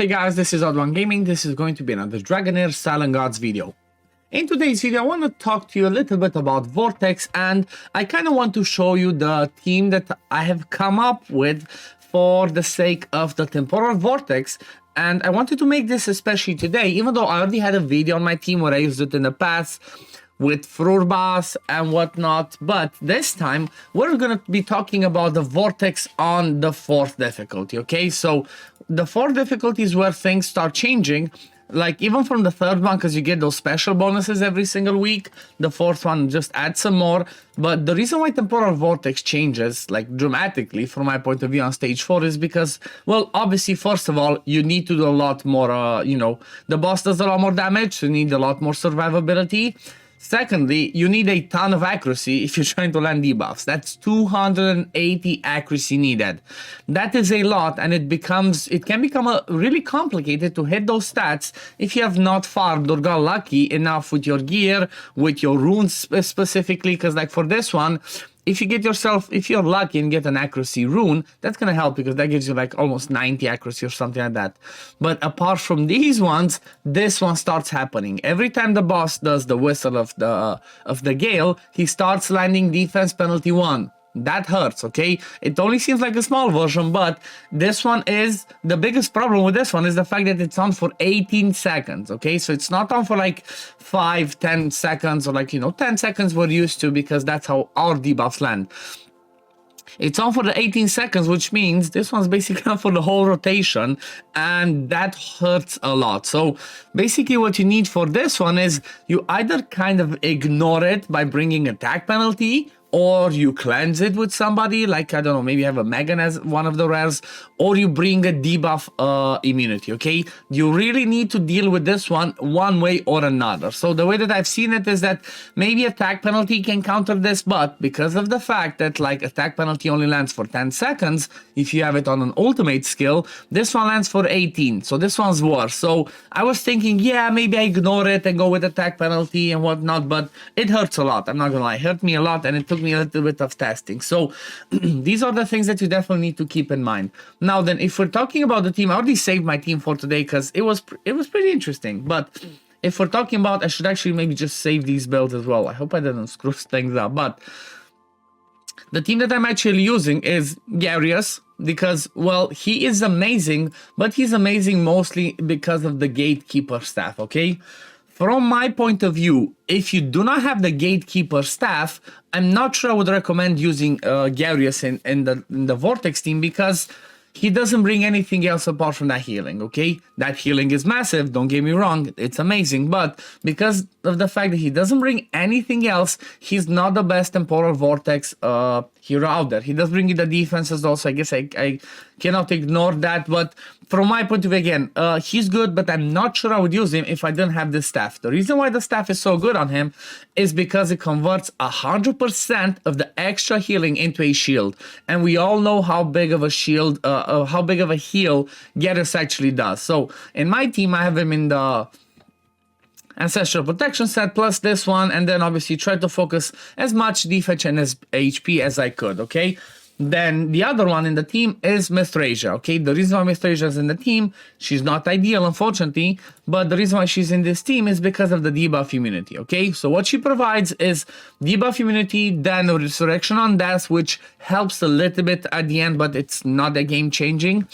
Hey guys, this is OddOneGaming. This is going to be another Dragonheir SilentGods video. In today's video, I want to talk to you a little bit about Vortex, and I kind of want to show you the team that I have come up with for the sake of the temporal Vortex. And I wanted to make this especially today, even though I already had a video on my team where I used it in the past with Frurbas and whatnot, but this time we're going to be talking about the Vortex on the 4th difficulty, okay? So the 4th difficulty is where things start changing, like even from the 3rd one, because you get those special bonuses every single week. The 4th one just adds some more, but the reason why temporal Vortex changes like dramatically from my point of view on stage 4 is because, well, obviously, first of all, you need to do a lot more, the boss does a lot more damage, so you need a lot more survivability. Secondly, you need a ton of accuracy if you're trying to land debuffs. That's 280 accuracy needed. That is a lot, and it can become really complicated to hit those stats if you have not farmed or got lucky enough with your gear, with your runes specifically, because like for this one, if you're lucky and get an accuracy rune, that's going to help because that gives you like almost 90 accuracy or something like that. But apart from these ones, this one starts happening. Every time the boss does the whistle of the gale, he starts landing defense penalty 1. That hurts, okay? It only seems like a small version, but this one is, the biggest problem with this one is the fact that it's on for 18 seconds, okay? So it's not on for like 5, 10 seconds or like, 10 seconds we're used to because that's how our debuffs land. It's on for the 18 seconds, which means this one's basically on for the whole rotation, and that hurts a lot. So basically what you need for this one is you either kind of ignore it by bringing attack penalty, or you cleanse it with somebody, like, I don't know, maybe you have a Megan as one of the rares, or you bring a debuff immunity, okay? You really need to deal with this one way or another. So the way that I've seen it is that maybe attack penalty can counter this, but because of the fact that, like, attack penalty only lands for 10 seconds, if you have it on an ultimate skill, this one lands for 18, so this one's worse. So I was thinking, yeah, maybe I ignore it and go with attack penalty and whatnot, but it hurts a lot, I'm not gonna lie, it hurt me a lot, and it took me a little bit of testing. So these are the things that you definitely need to keep in mind. Now then, if we're talking about the team, I already saved my team for today because it was pretty interesting. But if we're talking about, I should actually maybe just save these builds as well. I hope I didn't screw things up. But the team that I'm actually using is Garius, because, well, he is amazing, but he's amazing mostly because of the Gatekeeper staff, okay? From my point of view, if you do not have the Gatekeeper staff, I'm not sure I would recommend using Garius in the Vortex team because he doesn't bring anything else apart from that healing, okay? That healing is massive, don't get me wrong, it's amazing, but because of the fact that he doesn't bring anything else, he's not the best temporal Vortex hero out there. He does bring you the defenses also, I guess I cannot ignore that, but from my point of view, again, he's good, but I'm not sure I would use him if I didn't have the staff. The reason why the staff is so good on him is because it converts 100% of the extra healing into a shield, and we all know how big of a shield, how big of a heal Garius actually does. So in my team, I have him in the Ancestral Protection set plus this one, and then obviously try to focus as much defense and as HP as I could, okay? Then the other one in the team is Mithrasia, okay? The reason why Mithrasia is in the team, she's not ideal, unfortunately, but the reason why she's in this team is because of the debuff immunity, okay? So what she provides is debuff immunity, then Resurrection on Death, which helps a little bit at the end, but it's not a game-changing.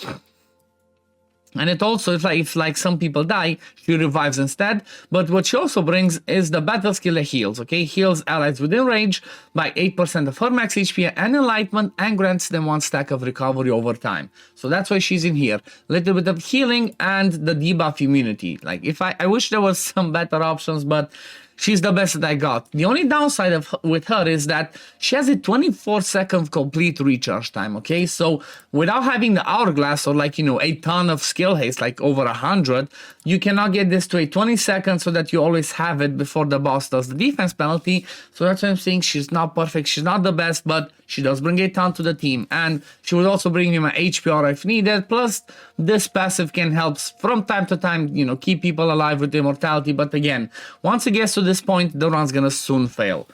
And it also, if like some people die, she revives instead. But what she also brings is the battle skill that heals, okay? Heals allies within range by 8% of her max HP and enlightenment, and grants them 1 stack of recovery over time. So that's why she's in here. Little bit of healing and the debuff immunity. Like, I wish there was some better options, but she's the best that I got. The only downside with her is that she has a 24-second complete recharge time, okay? So without having the hourglass or like, a ton of skill haste, like over 100, you cannot get this to a 20 seconds so that you always have it before the boss does the defense penalty. So that's why I'm saying she's not perfect. She's not the best, but she does bring a ton to the team. And she would also bring me my HPR if needed. Plus, this passive can help from time to time, keep people alive with immortality. But again, once it gets to this point, the run's gonna soon fail.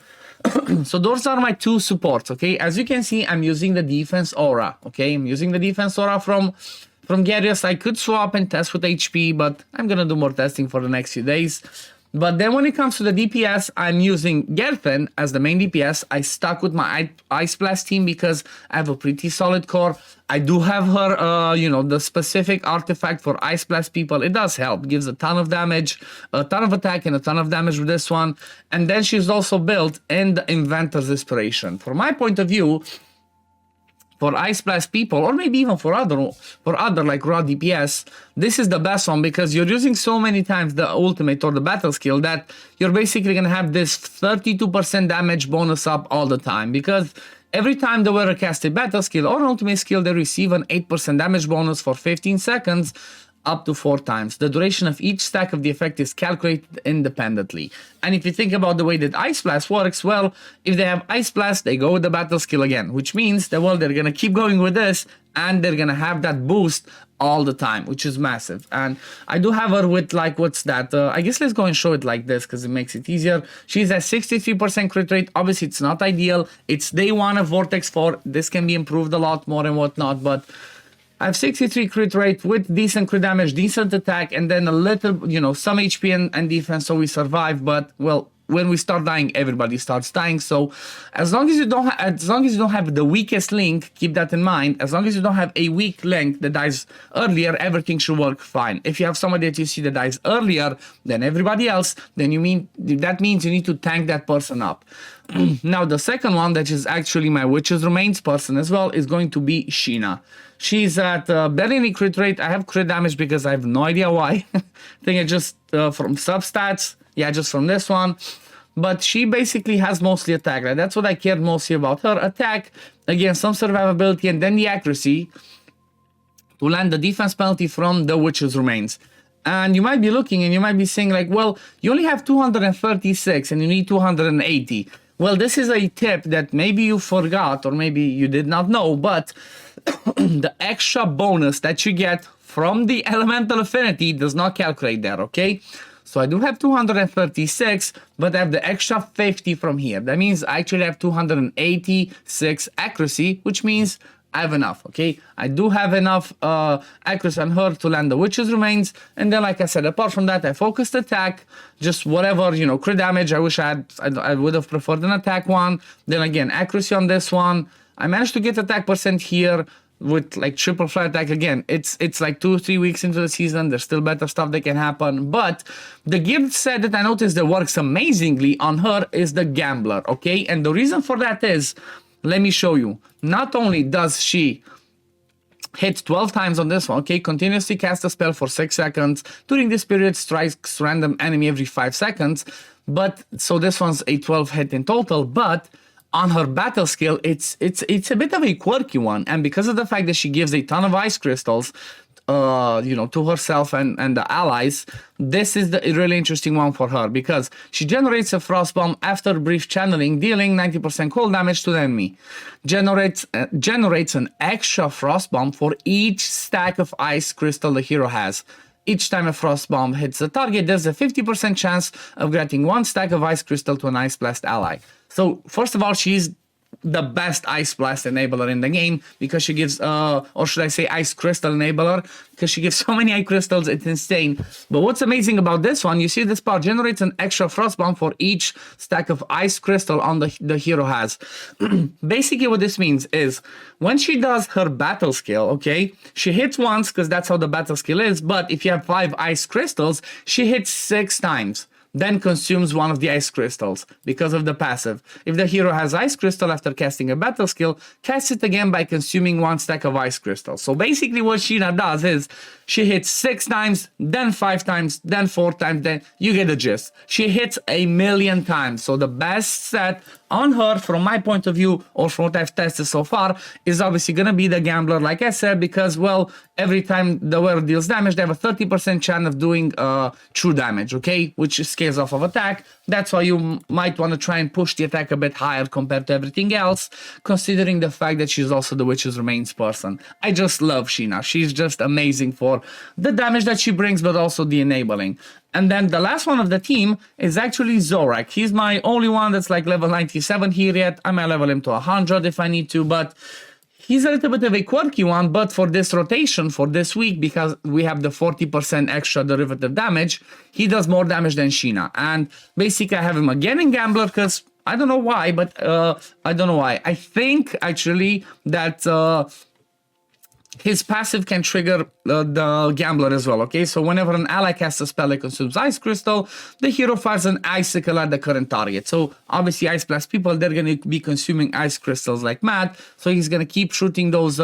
So those are my two supports, okay? As you can see, I'm using the defense aura, okay? I'm using the defense aura from From Gyarius, I could swap and test with HP, but I'm gonna do more testing for the next few days. But then when it comes to the DPS, I'm using Gerfen as the main DPS. I stuck with my Ice Blast team because I have a pretty solid core. I do have her, you know, the specific artifact for Ice Blast people. It does help. Gives a ton of damage, a ton of attack, and a ton of damage with this one. And then she's also built in the Inventor's Inspiration. From my point of view, for Ice Blast people, or maybe even for other like raw DPS, this is the best one because you're using so many times the ultimate or the battle skill that you're basically gonna have this 32% damage bonus up all the time, because every time the wearer casts a battle skill or an ultimate skill, they receive an 8% damage bonus for 15 seconds, up to 4 times. The duration of each stack of the effect is calculated independently. And if you think about the way that Ice Blast works, well, if they have Ice Blast, they go with the battle skill again, which means that, well, they're gonna keep going with this and they're gonna have that boost all the time, which is massive. And I do have her with, like, what's that? I guess let's go and show it like this because it makes it easier. She's at 63% crit rate. Obviously, it's not ideal. It's day 1 of Vortex 4. This can be improved a lot more and whatnot, but I have 63 crit rate with decent crit damage, decent attack, and then a little, you know, some HP and defense, so we survive. But, well, when we start dying, everybody starts dying. So as long as you don't have the weakest link, keep that in mind. As long as you don't have a weak link that dies earlier, everything should work fine. If you have somebody that you see that dies earlier than everybody else, then that means you need to tank that person up. Now, the second one, that is actually my Witch's Remains person as well, is going to be Sheena. She's at barely any crit rate. I have crit damage because I have no idea why. I think it's just from substats. Yeah, just from this one. But she basically has mostly attack. Right? That's what I cared mostly about. Her attack, again, some survivability, and then the accuracy to land the defense penalty from the Witch's Remains. And you might be looking and you might be saying, like, well, you only have 236 and you need 280. Well, this is a tip that maybe you forgot or maybe you did not know, but the extra bonus that you get from the elemental affinity does not calculate there, okay? So I do have 236, but I have the extra 50 from here. That means I actually have 286 accuracy, which means I have enough, okay? I do have enough accuracy on her to land the Witch's Remains. And then, like I said, apart from that, I focused attack, just whatever, you know, crit damage. I wish I would have preferred an attack one. Then again, accuracy on this one. I managed to get attack percent here with like triple flat attack. Again, it's like 2 or 3 weeks into the season. There's still better stuff that can happen. But the gift set that I noticed that works amazingly on her is the Gambler, okay? And the reason for that is, let me show you. Not only does she hit 12 times on this one, okay, continuously cast a spell for 6 seconds. During this period, strikes random enemy every 5 seconds. But, so this one's a 12 hit in total, but on her battle skill, it's a bit of a quirky one. And because of the fact that she gives a ton of ice crystals, you know, to herself and the allies, this is the really interesting one for her because she generates a frost bomb after brief channeling, dealing 90% cold damage to the enemy. Generates an extra frost bomb for each stack of ice crystal the hero has. Each time a frost bomb hits the target, there's a 50% chance of granting 1 stack of ice crystal to an ice blast ally. So first of all, she's the best Ice Blast enabler in the game because she gives, or should I say Ice Crystal enabler, because she gives so many ice crystals, it's insane. But what's amazing about this one, you see this power generates an extra frost bomb for each stack of ice crystal on the hero has. Basically what this means is when she does her battle skill, okay, she hits once because that's how the battle skill is, but if you have 5 ice crystals, she hits 6 times. Then consumes 1 of the ice crystals because of the passive. If the hero has ice crystal after casting a battle skill, cast it again by consuming 1 stack of ice crystals. So basically what Sheena does is she hits 6 times, then 5 times, then 4 times, then you get the gist. She hits 1,000,000 times. So the best set on her, from my point of view, or from what I've tested so far, is obviously going to be the Gambler, like I said, because, well, every time the wearer deals damage, they have a 30% chance of doing true damage, okay? Which scales off of attack. That's why you might want to try and push the attack a bit higher compared to everything else, considering the fact that she's also the Witch's Remains person. I just love Sheena. She's just amazing for the damage that she brings, but also the enabling. And then the last one of the team is actually Zorak. He's my only one that's like level 97 here yet. I might level him to 100 if I need to, but He's a little bit of a quirky one, but for this rotation, for this week, because we have the 40% extra derivative damage, he does more damage than Sheena. And basically, I have him again in Gambler because I don't know why, but I don't know why. I think actually that his passive can trigger the Gambler as well, okay? So whenever an ally casts a spell that consumes Ice Crystal, the hero fires an Icicle at the current target. So obviously Ice Blast people, they're going to be consuming Ice Crystals like mad. So he's going to keep shooting those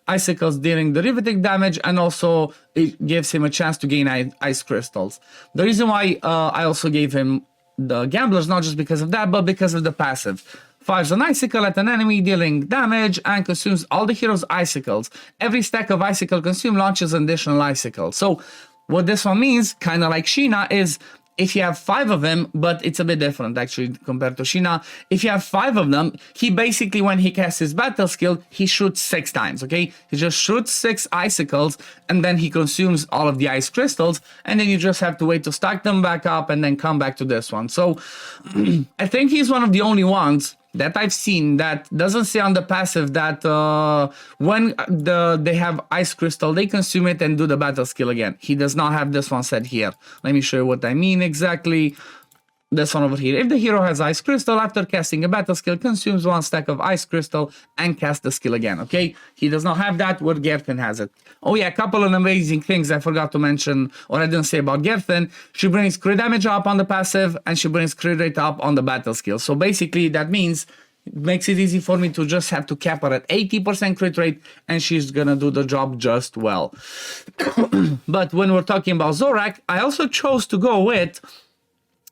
Icicles dealing derivative damage, and also it gives him a chance to gain Ice Crystals. The reason why I also gave him the Gamblers, not just because of that, but because of the passive. Fires an Icicle at an enemy, dealing damage, and consumes all the hero's Icicles. Every stack of Icicle consumed launches an additional Icicle. So what this one means, kind of like Sheena, is if you have 5 of them, but it's a bit different actually compared to Sheena. If you have 5 of them, he basically, when he casts his battle skill, he shoots 6 times, okay? He just shoots 6 Icicles, and then he consumes all of the Ice Crystals, and then you just have to wait to stack them back up and then come back to this one. So I think he's one of the only ones that I've seen that doesn't say on the passive that when they have Ice Crystal, they consume it and do the battle skill again. He does not have this one set here. Let me show you what I mean exactly. This one over here. If the hero has Ice Crystal, after casting a battle skill, consumes 1 stack of Ice Crystal and casts the skill again, okay? He does not have that, where Gerthen has it. Oh yeah, a couple of amazing things I forgot to mention, or I didn't say about Gerthen. She brings crit damage up on the passive, and she brings crit rate up on the battle skill. So basically, that means it makes it easy for me to just have to cap her at 80% crit rate, and she's gonna do the job just well. But when we're talking about Zorak, I also chose to go with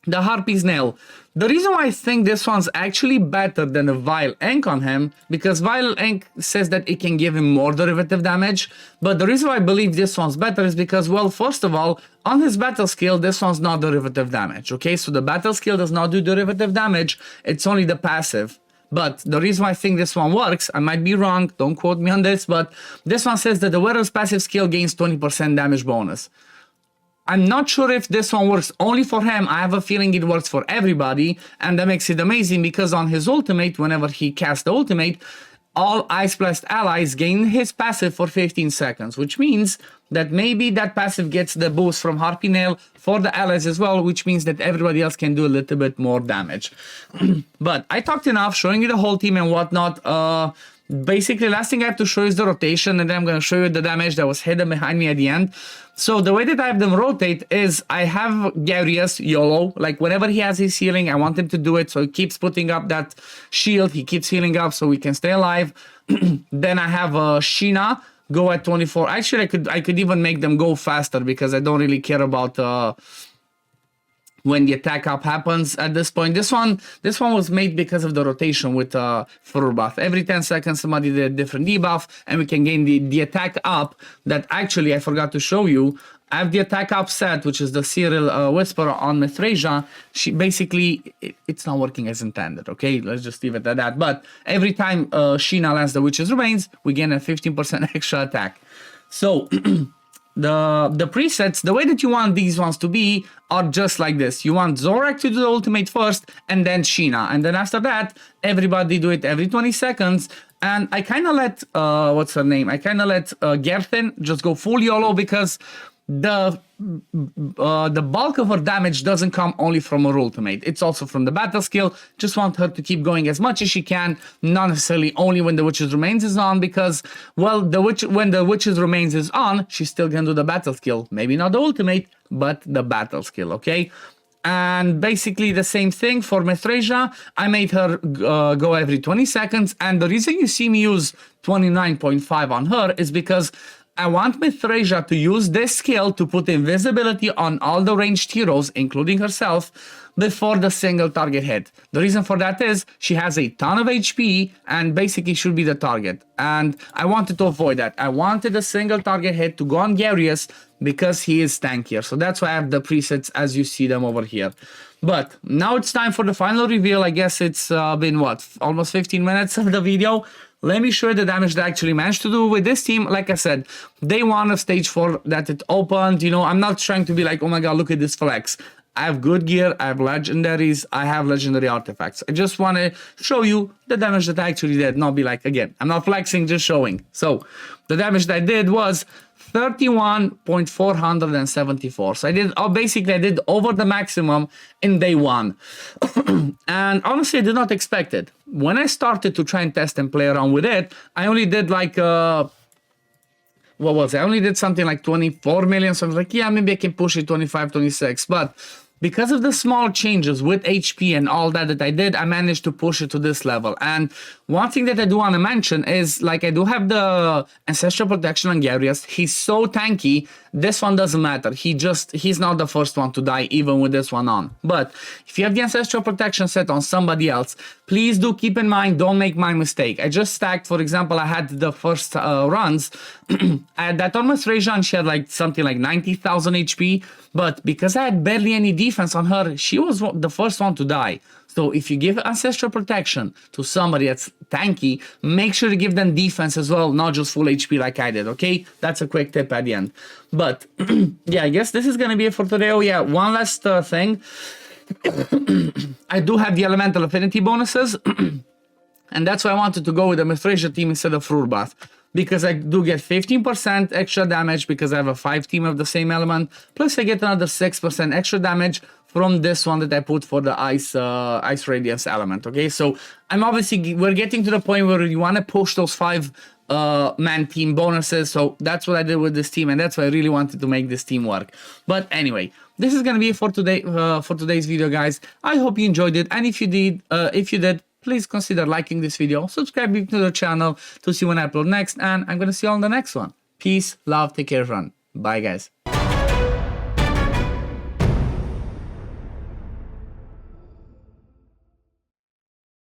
the Harpy's Nail. The reason why I think this one's actually better than a Vile Ink on him, because Vile Ink says that it can give him more derivative damage, but the reason why I believe this one's better is because, well, first of all, on his battle skill, this one's not derivative damage, okay? So the battle skill does not do derivative damage, it's only the passive. But the reason why I think this one works, I might be wrong, don't quote me on this, but this one says that the wearer's passive skill gains 20% damage bonus. I'm not sure if this one works only for him. I have a feeling it works for everybody, and that makes it amazing because on his ultimate, whenever he casts the ultimate, all Ice Blast allies gain his passive for 15 seconds, which means that maybe that passive gets the boost from Harpy Nail for the allies as well, which means that everybody else can do a little bit more damage. But I talked enough, showing you the whole team and whatnot. Basically, last thing I have to show is the rotation, and then I'm going to show you the damage that was hidden behind me at the end. So the way that I have them rotate is I have Garius YOLO, like whenever he has his healing, I want him to do it, so he keeps putting up that shield, he keeps healing up so we can stay alive. Then I have Sheena go at 24. Actually, I could even make them go faster because I don't really care about when the attack up happens at this point. This one was made because of the rotation with Furor buff. Every 10 seconds somebody did a different debuff, and we can gain the attack up that actually I forgot to show you. I have the attack up set, which is the Serial Whisperer on Mithrasia. She basically, it's not working as intended, okay? Let's just leave it at that. But every time Sheena lands the Witch's Remains, we gain a 15% extra attack. So the presets, the way that you want these ones to be are just like this. You want Zorak to do the ultimate first, and then Sheena, and then after that everybody do it every 20 seconds. And I kind of let what's her name, I kind of let Gerthen just go full YOLO, because the bulk of her damage doesn't come only from her ultimate, it's also from the battle skill. Just want her to keep going as much as she can, not necessarily only when the Witch's Remains is on, because, well, when the Witch's Remains is on, she's still gonna do the battle skill, maybe not the ultimate, but the battle skill, okay? And basically the same thing for Mithrasia. I made her go every 20 seconds, and the reason you see me use 29.5 on her is because I want Mithrasia to use this skill to put invisibility on all the ranged heroes, including herself, before the single target hit. The reason for that is she has a ton of HP and basically should be the target. And I wanted to avoid that. I wanted a single target hit to go on Garius because he is tankier. So that's why I have the presets as you see them over here. But now it's time for the final reveal. I guess it's been, what, almost 15 minutes of the video. Let me show you the damage that I actually managed to do with this team. Like I said, day 1 of stage 4 that it opened, you know, I'm not trying to be like, oh my god, look at this flex. I have good gear, I have legendaries, I have legendary artifacts. I just want to show you the damage that I actually did, not be like, again, I'm not flexing, just showing. So the damage that I did was 31.474. So I did, basically I did over the maximum in day one. And honestly, I did not expect it. When I started to try and test and play around with it, I only did like, what was it? I only did something like 24 million. So I was like, yeah, maybe I can push it 25, 26. But because of the small changes with HP and all that I did, I managed to push it to this level. And one thing that I do want to mention is, like, I do have the Ancestral Protection on Garius. He's so tanky, this one doesn't matter. He's not the first one to die, even with this one on. But if you have the Ancestral Protection set on somebody else, please do keep in mind, don't make my mistake. I just stacked, for example, I had the first runs. That almost Rejan, she had like something like 90,000 HP. But because I had barely any defense on her, she was the first one to die. So if you give Ancestral Protection to somebody that's tanky, make sure to give them defense as well, not just full HP like I did, okay? That's a quick tip at the end. But yeah, I guess this is going to be it for today. Oh yeah, one last thing. I do have the Elemental Affinity bonuses. And that's why I wanted to go with the Mithrasia team instead of Fruitbath. Because I do get 15% extra damage because I have a 5 team of the same element. Plus I get another 6% extra damage from this one that I put for the Ice Radiance element. Okay, so we're getting to the point where you want to push those 5-man team bonuses. So that's what I did with this team, and that's why I really wanted to make this team work. But anyway, this is gonna be it for today, for today's video, guys. I hope you enjoyed it, and if you did, please consider liking this video, subscribing to the channel to see when I upload next, and I'm gonna see you on the next one. Peace, love, take care, everyone. Bye, guys.